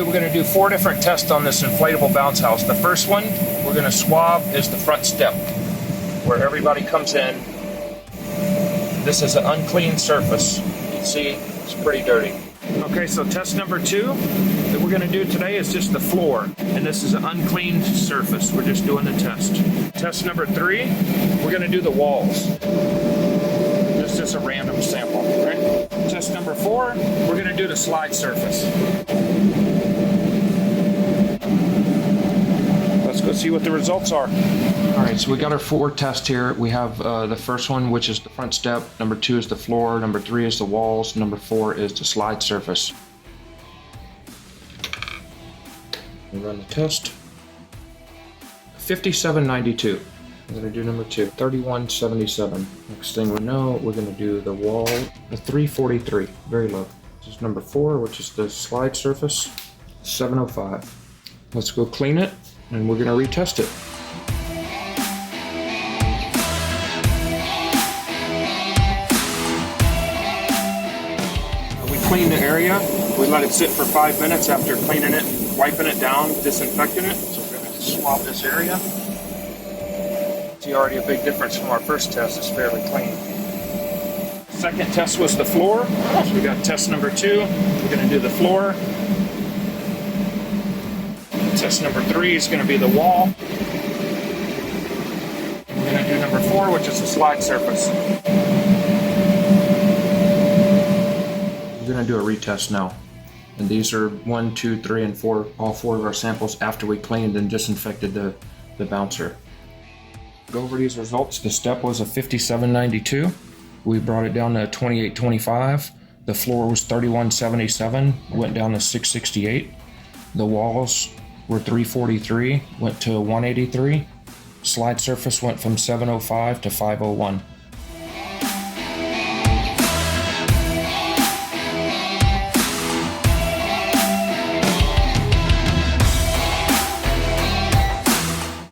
we're gonna do 4 different tests on this inflatable bounce house. The first one we're gonna swab is the front step, where everybody comes in. This is an unclean surface. You can see it's pretty dirty. Okay, so test number 2 that we're gonna do today is just the floor, and this is an unclean surface. We're just doing the test. Test number 3, we're gonna do the walls. This is just a random sample, right? Test number 4, we're gonna do the slide surface. Let's go see what the results are. All right, so we got our 4 tests here. We have the first one, which is the front step. Number 2 is the floor. Number 3 is the walls. Number 4 is the slide surface. We run the test. 5792. We're gonna do number 2. 3177. Next thing we know, we're gonna do the wall. The 343, very low. This is number 4, which is the slide surface. 705. Let's go clean it, and we're gonna retest it. Clean the area. We let it sit for 5 minutes after cleaning it, wiping it down, disinfecting it. So we're going to swab this area. See already a big difference from our first test. It's fairly clean. Second test was the floor. So we got test number 2. We're going to do the floor. Test number 3 is going to be the wall. We're going to do number 4, which is the slide surface. We're going to do a retest now, and these are 1, 2, 3, and 4, all 4 of our samples after we cleaned and disinfected the bouncer. Go over these results. The step was a 5792. We brought it down to 2825. The floor was 3177, went down to 668. The walls were 343, went to 183. Slide surface went from 705 to 501.